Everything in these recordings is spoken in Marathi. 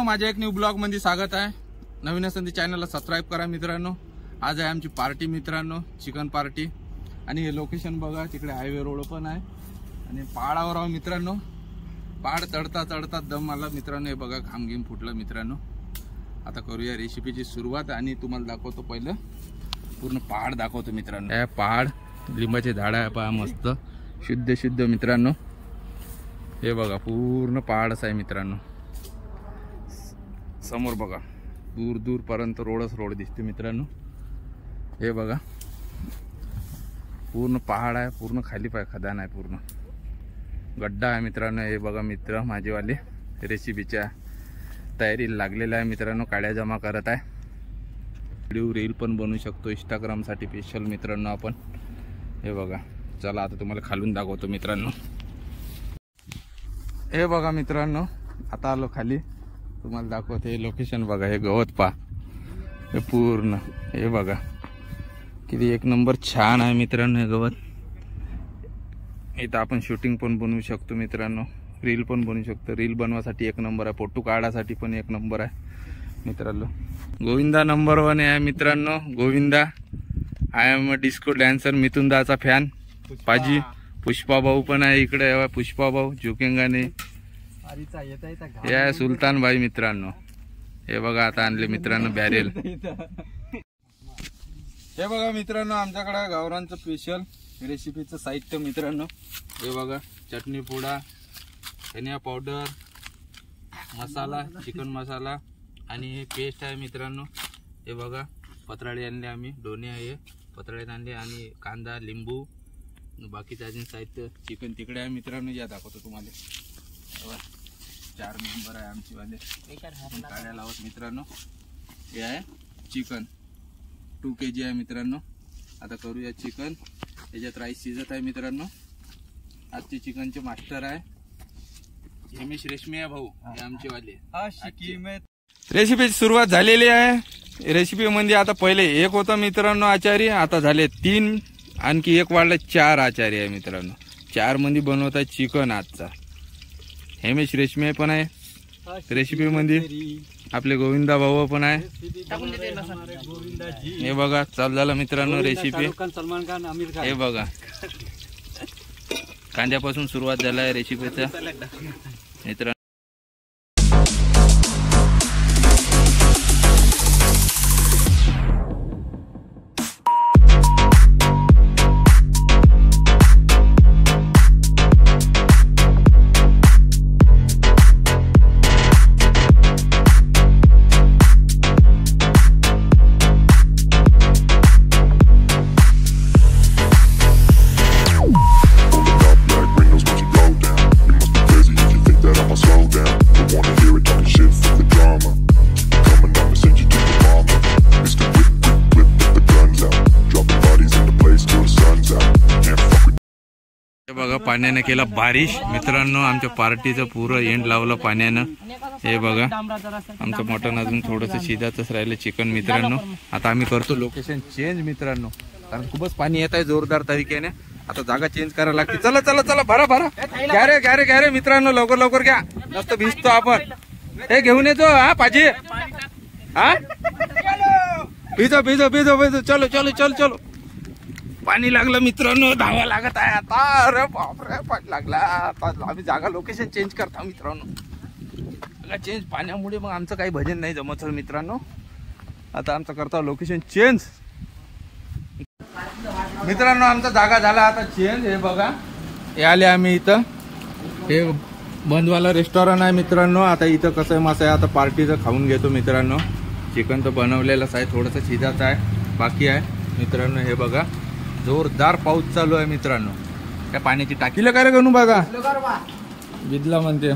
माझ्या एक न्यू ब्लॉग मध्ये स्वागत आहे। नवीन असेल तर चॅनलला सबस्क्राइब करा मित्रांनो। आज आहे आमची पार्टी मित्रांनो, चिकन पार्टी। आणि हे लोकेशन बघा, तिकडे हायवे रोड पण आहे आणि पहाडावर आहो मित्रांनो। पहाड चढता चढता दम आला मित्रांनो। हे बघा घामघीम फुटला मित्रांनो। आता करूया रेसिपीची सुरुवात आणि तुम्हाला दाखवतो पहिलं पूर्ण पहाड दाखवतो मित्रांनो। हे पहाड, लिंबाचे झाड आहे पहा, मस्त शुद्ध शुद्ध मित्रांनो। हे बघा पूर्ण पहाडच आहे मित्रांनो। समोर बघा दूर दूर पर्यंत रोडच रोड दिसते मित्रांनो। हे बघा पूर्ण पहाड आहे, पूर्ण खाली पाय खदान आहे, पूर्ण गड्डा आहे मित्रांनो। हे बघा मित्र माझेवाले रेसिपीच्या तयारीला लागलेला आहे मित्रांनो। काड्या जमा करत आहे। व्हिडिओ रील पण बनवू शकतो इंस्टाग्राम साठी स्पेशल मित्रांनो आपण। हे बघा चला आता तुम्हाला खालून दाखवतो मित्रांनो। हे बघा मित्रांनो आता आलो खाली, तुम्हाला दाखवते हे लोकेशन बघा। हे गवत पा, हे पूर्ण हे बघा किती एक नंबर छान आहे मित्रांनो। हे गवत इथं आपण शूटिंग पण बनवू शकतो मित्रांनो, रील पण बनवू शकतो। रील बनवासाठी एक नंबर आहे, फोटो काढासाठी पण एक नंबर आहे मित्रांनो। गोविंदा नंबर 1 आहे मित्रांनो। Govinda I am a disco dancer, मिथुनदाचा फॅन पाजी। पुष्पा भाऊ पण आहे इकडे, पुष्पा भाऊ झुकेंगाने। या सुलतान भाई मित्रांनो। हे बघा आता आणले मित्रांनो बॅरेल। हे बघा मित्रांनो आमच्याकडे गावरांचं स्पेशल रेसिपीचं साहित्य मित्रांनो। हे बघा चटणी पुडा, धनिया पावडर, मसाला, चिकन मसाला आणि हे पेस्ट आहे मित्रांनो। हे बघा पत्राळे आणले आम्ही, दोन्ही आहे पत्राळे आणले आणि कांदा, लिंबू, बाकीचं अजून साहित्य। चिकन तिकडे आहे मित्रांनो, या दाखवतो तुम्हाला। 4 मेंबर आहे आमचे वाले, काड्या लावत मित्रांनो। हे आहे चिकन 2 kg आहे मित्रांनो। आता करूया चिकन। याच्यात राईस शिजत आहे मित्रांनो। आजचे चिकनचे मास्टर आहे हेमेश रेशमिया भाऊ, हे आमचे वाले। रेसिपीची सुरुवात झालेली आहे। रेसिपी मध्ये आता पहिले एक होता मित्रांनो आचारी, आता झाले 3, आणखी एक वाढला 4 आचारी आहे मित्रांनो। 4 मध्ये बनवत आहे चिकन आजचा। हेमेश रेशमिया पण आहे रेसिपी मध्ये, आपले गोविंदा भाऊ पण आहे। हे बघा चालू झालं मित्रांनो रेसिपी। हे बघा कांद्यापासून सुरुवात झाला आहे रेसिपीचा मित्रांनो। बघा पाण्याने केला बारिश मित्रांनो। आमच्या पार्टीचं पुरं एंड लावलं पाण्यानं। हे बघा आमचं मटण अजून थोडंसं शिजायचंच राहिलं चिकन मित्रांनो। आता आम्ही करतो लोकेशन चेंज मित्रांनो, कारण खूपच पाणी येत आहे जोरदार तरीकेने। आता जागा चेंज करायला लागते। चला चला चला भरा भरा, घ्या रे घ्या रे घ्या रे मित्रांनो, लवकर लवकर घ्या, जास्त भिजतो आपण। हे घेऊन येतो हा पाजी, हा भिजो भिजो भिजो भिजो, चलो चलो चलो चलो। पाणी लागलं मित्रांनो, धावा लागत आहे आता। अरे बापरे पाणी लागला। आता आम्ही जागा लोकेशन चेंज करता मित्रांनो। चेंज पाण्यामुळे मग आमचं काही भजन नाही जमत मित्रांनो। आता आमचं करता लोकेशन चेंज मित्रांनो। आमचा जागा झाला आता चेंज। हे बघा हे आले आम्ही इथं, हे बंदवाला रेस्टॉरंट आहे मित्रांनो। आता इथं कसं आहे मस्त आहे, आता पार्टीचं खाऊन घेतो मित्रांनो। चिकन तर बनवलेलंच आहे, थोडंसं शिजायचं आहे बाकी आहे मित्रांनो। हे बघा जोरदार पाऊस चालू आहे मित्रांनो। त्या पाण्याची टाकीला काय रे गणू बघा, भिजला म्हणते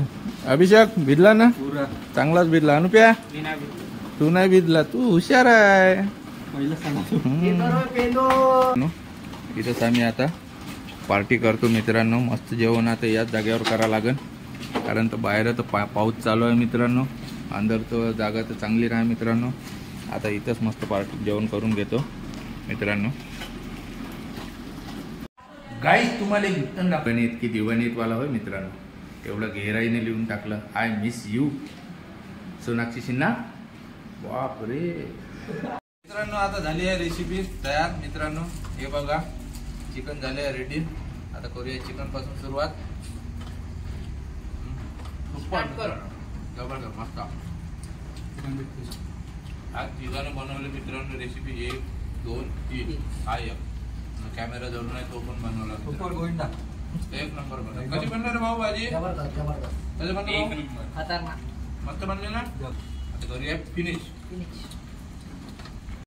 अभिषेक। भिजला ना, चांगलाच भिजला। अनुप्या तू नाही भिजला, तू हुशार आहे। इथंच आम्ही आता पार्टी करतो मित्रांनो। मस्त जेवण आता याच जागेवर करावं लागेल, कारण तर बाहेर तर पाऊस चालू आहे मित्रांनो। अंदर तर जागा तर चांगली राहा मित्रांनो। आता इथंच मस्त पार्टी जेवण करून घेतो मित्रांनो। गाईस तुम्हाला गिफ्टन दाखवणे इतकी दिवाणीत वाला होय मित्रांनो, एवढं गहराईने लिहून टाकलं I miss you. Sonakshi Sinha बापरे. मित्रांनो आता झाली आहे रेसिपी तयार. मित्रांनो हे बघा चिकन झाले आहे रेडी. आता करूया चिकन पासून सुरुवात. जबरदस्त मस्त. आज तिघाने बनवले मित्रांनो रेसिपी 1 2 3 हा एक कॅमेरा जवळ नाही तो पण बनवला. एक नंबर बनवला. कशी बनणार रे भाऊ भाजी? कशी बनणार? मस्त बनले ना. आता करूया फिनिश.